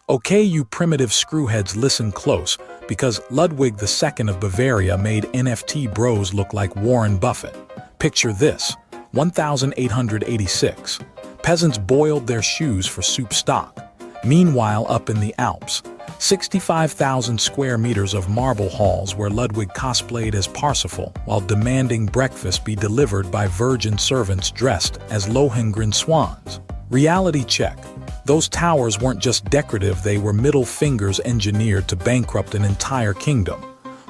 Okay, you primitive screwheads, listen close, because Ludwig II of Bavaria made NFT bros look like Warren Buffett. Picture this: 1886. Peasants boiled their shoes for soup stock. Meanwhile, up in the Alps, 65,000 square meters of marble halls where Ludwig cosplayed as Parsifal while demanding breakfast be delivered by virgin servants dressed as Lohengrin swans. Reality check. Those towers weren't just decorative, they were middle fingers engineered to bankrupt an entire kingdom.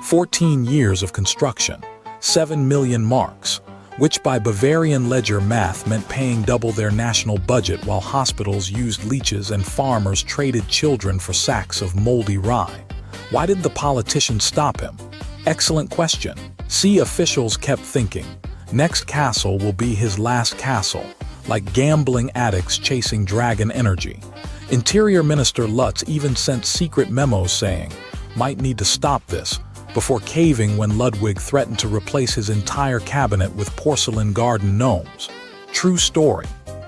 14 years of construction, 7 million marks, which by Bavarian ledger math meant paying double their national budget while hospitals used leeches and farmers traded children for sacks of moldy rye. Why did the politicians stop him? Excellent question. See, officials kept thinking, next castle will be his last castle, like gambling addicts chasing dragon energy. Interior Minister Lutz even sent secret memos saying, might need to stop this, before caving when Ludwig threatened to replace his entire cabinet with porcelain garden gnomes. True story.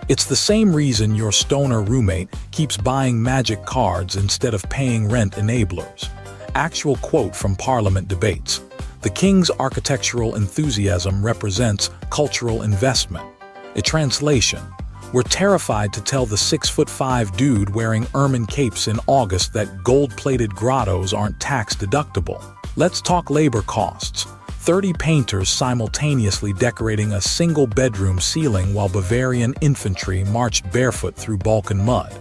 It's the same reason your stoner roommate keeps buying magic cards instead of paying rent. Enablers. Actual quote from Parliament debates. The king's architectural enthusiasm represents cultural investment. A translation: we're terrified to tell the 6'5" dude wearing ermine capes in August that gold-plated grottos aren't tax-deductible. Let's talk labor costs. 30 painters simultaneously decorating a single bedroom ceiling while Bavarian infantry marched barefoot through Balkan mud.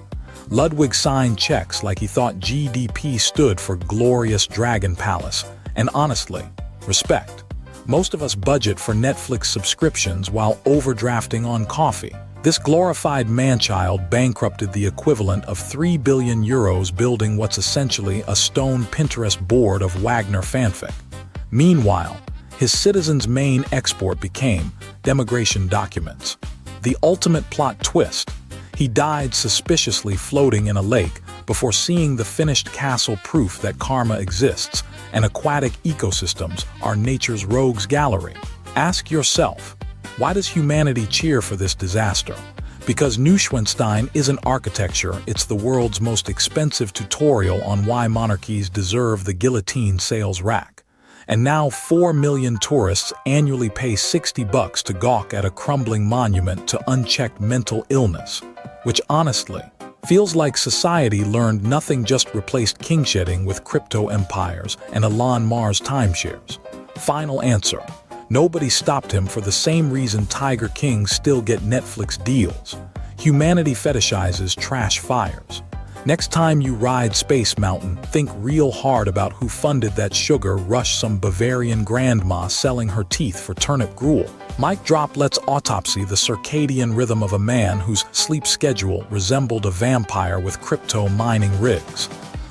Ludwig signed checks like he thought GDP stood for Glorious Dragon Palace. And honestly, respect. Most of us budget for Netflix subscriptions while overdrafting on coffee. This glorified man-child bankrupted the equivalent of 3 billion euros building what's essentially a stone Pinterest board of Wagner fanfic. Meanwhile, his citizens' main export became demigration documents. The ultimate plot twist: he died suspiciously floating in a lake before seeing the finished castle, proof that karma exists and aquatic ecosystems are nature's rogues gallery. Ask yourself, why does humanity cheer for this disaster? Because Neuschwanstein isn't architecture, it's the world's most expensive tutorial on why monarchies deserve the guillotine sales rack. And now 4 million tourists annually pay $60 to gawk at a crumbling monument to unchecked mental illness, which honestly feels like society learned nothing, just replaced kingshedding with crypto empires and Elon Musk's timeshares. Final answer: nobody stopped him for the same reason Tiger Kings still get Netflix deals. Humanity fetishizes trash fires. Next time you ride Space Mountain, think real hard about who funded that sugar rush. Some Bavarian grandma selling her teeth for turnip gruel. Mic drop. Let's autopsy the circadian rhythm of a man whose sleep schedule resembled a vampire with crypto mining rigs.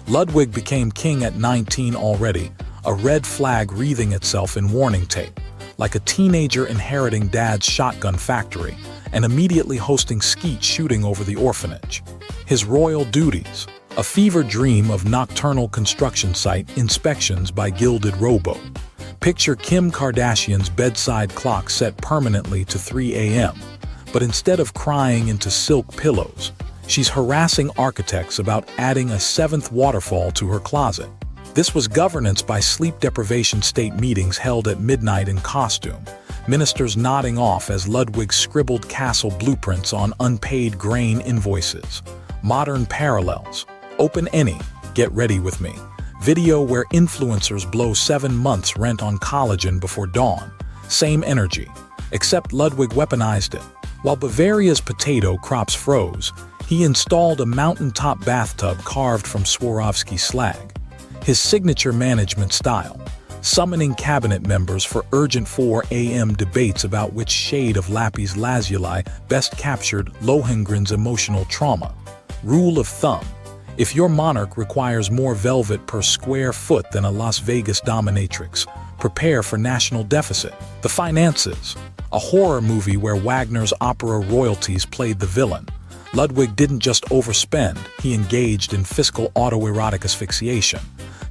Ludwig became king at 19 already, a red flag wreathing itself in warning tape, like a teenager inheriting dad's shotgun factory and immediately hosting skeet shooting over the orphanage. His royal duties: a fever dream of nocturnal construction site inspections by gilded rowboat. Picture Kim Kardashian's bedside clock set permanently to 3 a.m., but instead of crying into silk pillows, she's harassing architects about adding a 7th waterfall to her closet. This was governance by sleep deprivation. State meetings held at midnight in costume, ministers nodding off as Ludwig scribbled castle blueprints on unpaid grain invoices. Modern parallels. Open any, get ready with me. Video where influencers blow 7 months' rent on collagen before dawn. Same energy, except Ludwig weaponized it. While Bavaria's potato crops froze, he installed a mountaintop bathtub carved from Swarovski slag. His signature management style: summoning cabinet members for urgent 4 a.m. debates about which shade of lapis lazuli best captured Lohengrin's emotional trauma. Rule of thumb: if your monarch requires more velvet per square foot than a Las Vegas dominatrix, prepare for national deficit. The finances: a horror movie where Wagner's opera royalties played the villain. Ludwig didn't just overspend, he engaged in fiscal autoerotic asphyxiation.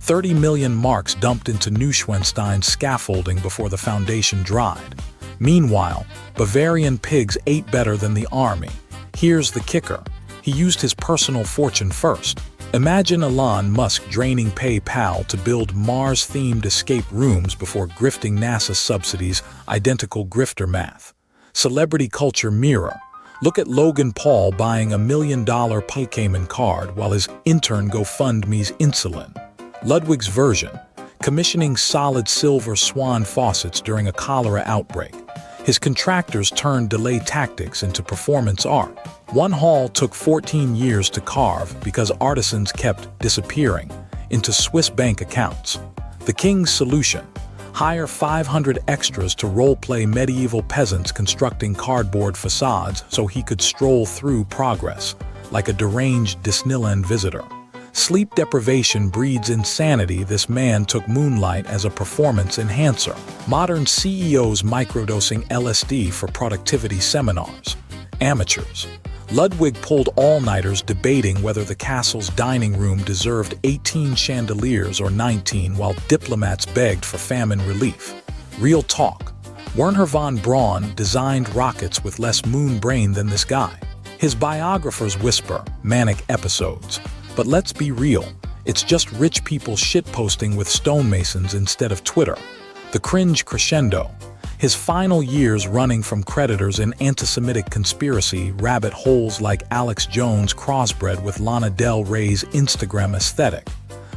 30 million marks dumped into Neuschwanstein's scaffolding before the foundation dried. Meanwhile, Bavarian pigs ate better than the army. Here's the kicker: he used his personal fortune first. Imagine Elon Musk draining PayPal to build Mars-themed escape rooms before grifting NASA subsidies, identical grifter math. Celebrity culture mirror. Look at Logan Paul buying $1 million Pokemon card while his intern GoFundMe's insulin. Ludwig's version. Commissioning solid silver Swan faucets during a cholera outbreak. His contractors turned delay tactics into performance art. One hall took 14 years to carve because artisans kept disappearing into Swiss bank accounts. The king's solution: hire 500 extras to role-play medieval peasants constructing cardboard facades so he could stroll through progress like a deranged Disneyland visitor. Sleep deprivation breeds insanity. This man took Moonlight as a performance enhancer. Modern CEOs microdosing LSD for productivity seminars. Amateurs. Ludwig pulled all-nighters debating whether the castle's dining room deserved 18 chandeliers or 19 while diplomats begged for famine relief. Real talk. Wernher von Braun designed rockets with less moon brain than this guy. His biographers whisper, manic episodes. But let's be real, it's just rich people shitposting with stonemasons instead of Twitter. The cringe crescendo. His final years running from creditors in anti-Semitic conspiracy rabbit holes like Alex Jones crossbred with Lana Del Rey's Instagram aesthetic.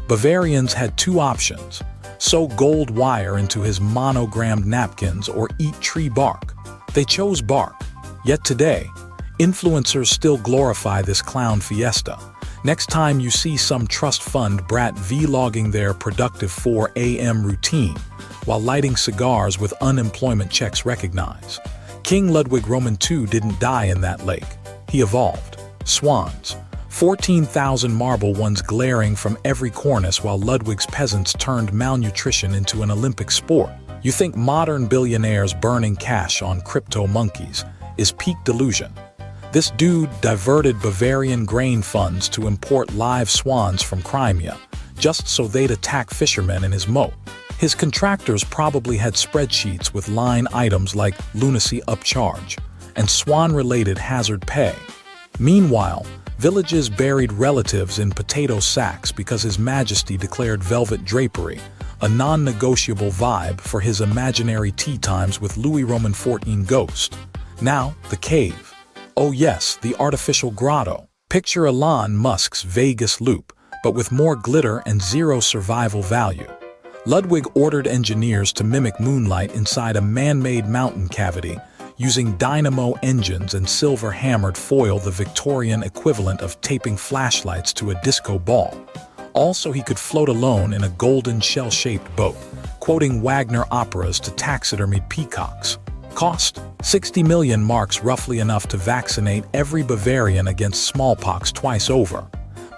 Bavarians had two options: sew gold wire into his monogrammed napkins or eat tree bark. They chose bark. Yet today, influencers still glorify this clown fiesta. Next time you see some trust fund brat vlogging their productive 4 a.m. routine while lighting cigars with unemployment checks, recognize. King Ludwig II didn't die in that lake. He evolved. Swans. 14,000 marble ones glaring from every cornice while Ludwig's peasants turned malnutrition into an Olympic sport. You think modern billionaires burning cash on crypto monkeys is peak delusion. This dude diverted Bavarian grain funds to import live swans from Crimea, just so they'd attack fishermen in his moat. His contractors probably had spreadsheets with line items like lunacy upcharge and swan-related hazard pay. Meanwhile, villages buried relatives in potato sacks because His Majesty declared velvet drapery a non-negotiable vibe for his imaginary tea times with Louis Roman XIV ghost. Now, the cave. Oh yes, the artificial grotto. Picture Elon Musk's Vegas loop, but with more glitter and zero survival value. Ludwig ordered engineers to mimic Moonlight inside a man-made mountain cavity, using dynamo engines and silver-hammered foil, the Victorian equivalent of taping flashlights to a disco ball. Also, he could float alone in a golden shell-shaped boat, quoting Wagner operas to taxidermied peacocks. Cost: 60 million marks, roughly enough to vaccinate every Bavarian against smallpox twice over.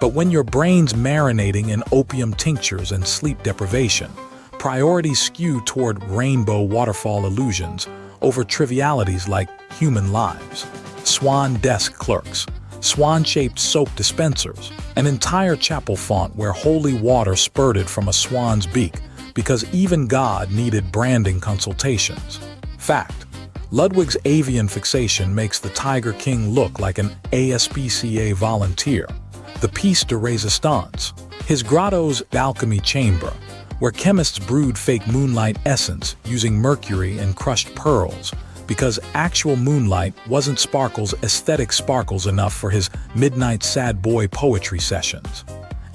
But when your brain's marinating in opium tinctures and sleep deprivation, priorities skew toward rainbow waterfall illusions over trivialities like human lives. Swan desk clerks, swan-shaped soap dispensers, an entire chapel font where holy water spurted from a swan's beak because even God needed branding consultations. Fact: Ludwig's avian fixation makes the Tiger King look like an ASPCA volunteer. The piece de resistance. His grotto's alchemy chamber, where chemists brewed fake moonlight essence using mercury and crushed pearls, because actual moonlight wasn't Sparkle's aesthetic sparkles enough for his midnight sad boy poetry sessions.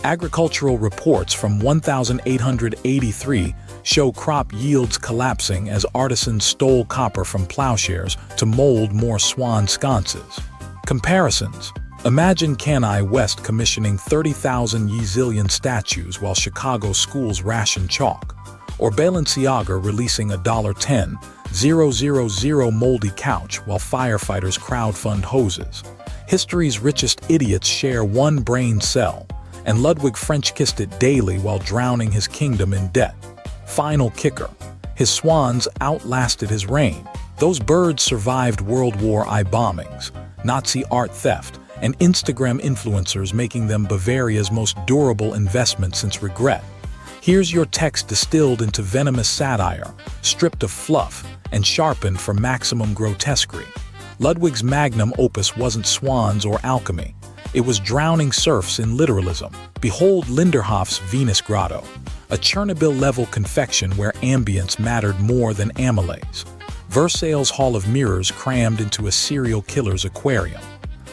Agricultural reports from 1883 show crop yields collapsing as artisans stole copper from plowshares to mold more swan sconces. Comparisons. Imagine Kanye West commissioning 30,000 Yeezillion statues while Chicago schools ration chalk, or Balenciaga releasing a $10,000 moldy couch while firefighters crowdfund hoses. History's richest idiots share one brain cell, and Ludwig French kissed it daily while drowning his kingdom in debt. Final kicker: his swans outlasted his reign. Those birds survived World War I bombings, Nazi art theft, and Instagram influencers, making them Bavaria's most durable investment since regret. Here's your text distilled into venomous satire, stripped of fluff, and sharpened for maximum grotesquerie. Ludwig's magnum opus wasn't swans or alchemy. It was drowning serfs in literalism. Behold Linderhof's Venus Grotto, a Chernobyl-level confection where ambience mattered more than amylase. Versailles' Hall of Mirrors crammed into a serial killer's aquarium.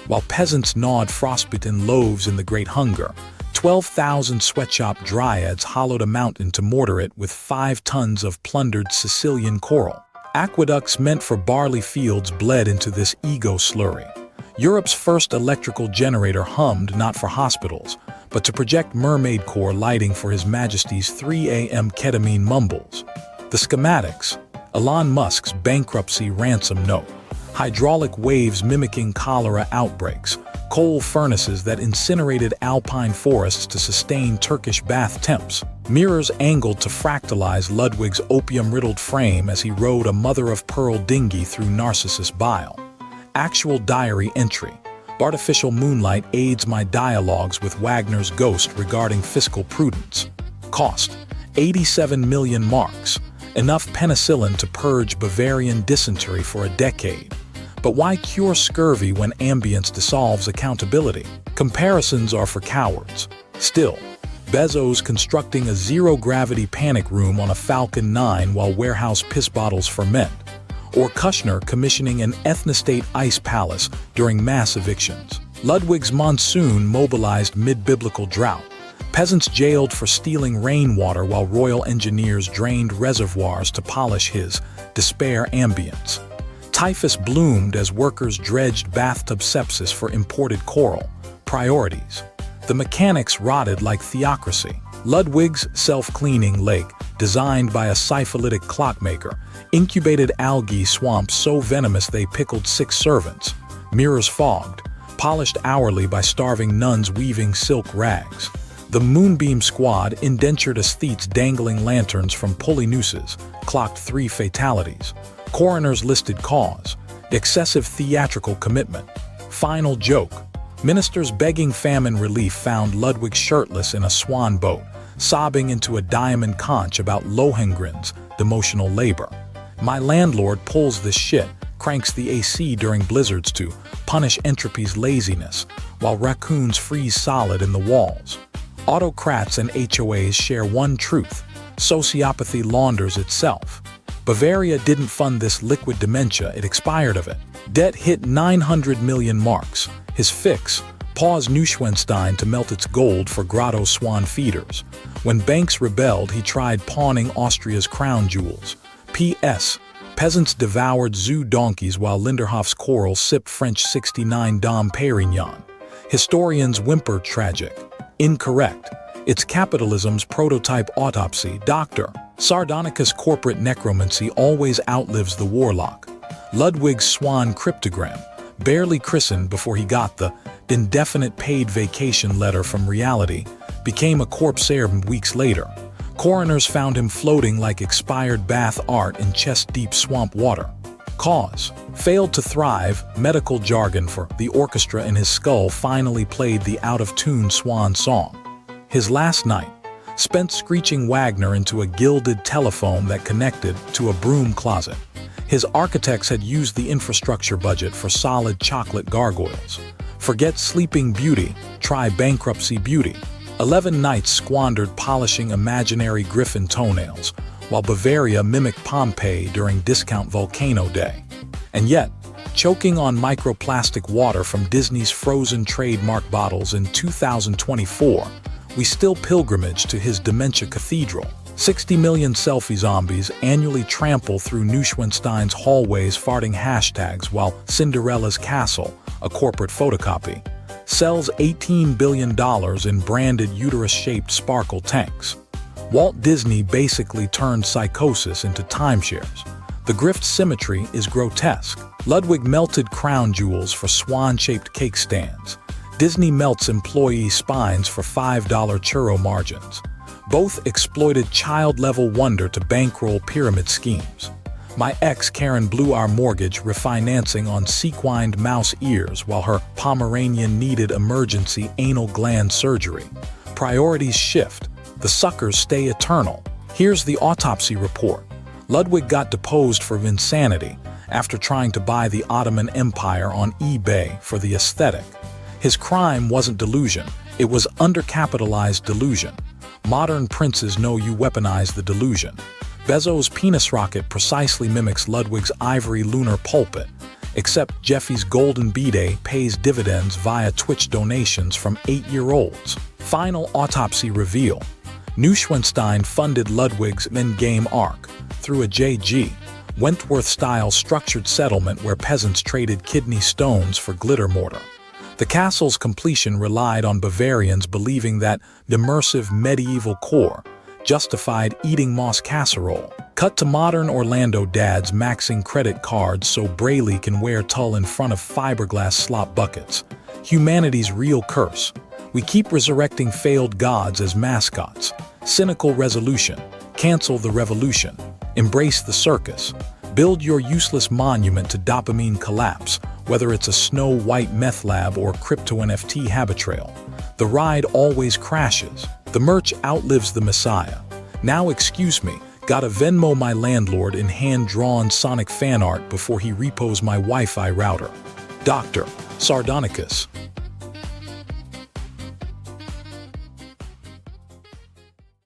While peasants gnawed frostbitten loaves in the Great Hunger, 12,000 sweatshop dryads hollowed a mountain to mortar it with 5 tons of plundered Sicilian coral. Aqueducts meant for barley fields bled into this ego slurry. Europe's first electrical generator hummed not for hospitals, but to project mermaid core lighting for His Majesty's 3 a.m. ketamine mumbles. The schematics: Elon Musk's bankruptcy ransom note, hydraulic waves mimicking cholera outbreaks, coal furnaces that incinerated alpine forests to sustain Turkish bath temps, mirrors angled to fractalize Ludwig's opium-riddled frame as he rode a mother-of-pearl dinghy through Narcissus bile. Actual diary entry: artificial moonlight aids my dialogues with Wagner's ghost regarding fiscal prudence. Cost: 87 million marks, enough penicillin to purge Bavarian dysentery for a decade. But why cure scurvy when ambience dissolves accountability? Comparisons are for cowards. Still, Bezos constructing a zero-gravity panic room on a Falcon 9 while warehouse piss bottles ferment, or Kushner commissioning an ethnostate ice palace during mass evictions. Ludwig's monsoon mobilized mid-biblical drought, peasants jailed for stealing rainwater while royal engineers drained reservoirs to polish his despair ambience. Typhus bloomed as workers dredged bathtub sepsis for imported coral. Priorities: the mechanics rotted like theocracy. Ludwig's self-cleaning lake, designed by a syphilitic clockmaker, incubated algae swamps so venomous they pickled 6 servants. Mirrors fogged, polished hourly by starving nuns weaving silk rags. The Moonbeam Squad, indentured aesthetes dangling lanterns from pulley nooses, clocked 3 fatalities. Coroners listed cause: excessive theatrical commitment. Final joke: ministers begging famine relief found Ludwig shirtless in a swan boat, sobbing into a diamond conch about Lohengrens, demotional labor. My landlord pulls this shit, cranks the AC during blizzards to punish entropy's laziness, while raccoons freeze solid in the walls. Autocrats and HOAs share one truth: sociopathy launders itself. Bavaria didn't fund this liquid dementia, it expired of it. Debt hit 900 million marks. His fix: pause Neuschwanstein to melt its gold for grotto swan feeders. When banks rebelled, he tried pawning Austria's crown jewels. P.S. Peasants devoured zoo donkeys while Linderhof's coral sipped French 69 Dom Pérignon. Historians whimper tragic. Incorrect. It's capitalism's prototype autopsy. Dr. Sardonicus' corporate necromancy always outlives the warlock. Ludwig's swan cryptogram, barely christened before he got the indefinite paid vacation letter from reality, became a corpse heir weeks later. Coroners found him floating like expired bath art in chest-deep swamp water. Cause: failed to thrive, medical jargon for the orchestra in his skull finally played the out-of-tune swan song. His last night, spent screeching Wagner into a gilded telephone that connected to a broom closet. His architects had used the infrastructure budget for solid chocolate gargoyles. Forget Sleeping Beauty, try Bankruptcy Beauty. 11 nights squandered polishing imaginary griffin toenails, while Bavaria mimicked Pompeii during Discount Volcano Day. And yet, choking on microplastic water from Disney's frozen trademark bottles in 2024, we still pilgrimage to his dementia cathedral. 60 million selfie zombies annually trample through Neuschwanstein's hallways farting hashtags while Cinderella's Castle, a corporate photocopy, sells $18 billion in branded uterus-shaped sparkle tanks. Walt Disney basically turned psychosis into timeshares. The grift symmetry is grotesque. Ludwig melted crown jewels for swan-shaped cake stands. Disney melts employee spines for $5 churro margins. Both exploited child-level wonder to bankroll pyramid schemes. My ex Karen blew our mortgage refinancing on sequined mouse ears while her Pomeranian needed emergency anal gland surgery. Priorities shift. The suckers stay eternal. Here's the autopsy report. Ludwig got deposed for insanity after trying to buy the Ottoman Empire on eBay for the aesthetic. His crime wasn't delusion, it was undercapitalized delusion. Modern princes know you weaponize the delusion. Bezos' penis rocket precisely mimics Ludwig's ivory lunar pulpit, except Jeffy's golden bidet pays dividends via Twitch donations from 8-year-olds. Final autopsy reveal. Neuschwanstein funded Ludwig's endgame arc through a J.G. Wentworth-style structured settlement where peasants traded kidney stones for glitter mortar. The castle's completion relied on Bavarians believing that the immersive medieval core justified eating moss casserole. Cut to modern Orlando dads maxing credit cards so Brayley can wear tulle in front of fiberglass slop buckets. Humanity's real curse. We keep resurrecting failed gods as mascots. Cynical resolution. Cancel the revolution. Embrace the circus. Build your useless monument to dopamine collapse, whether it's a snow-white meth lab or crypto NFT habitrail. The ride always crashes. The merch outlives the messiah. Now excuse me, gotta Venmo my landlord in hand-drawn Sonic fan art before he repos my Wi-Fi router. Dr. Sardonicus.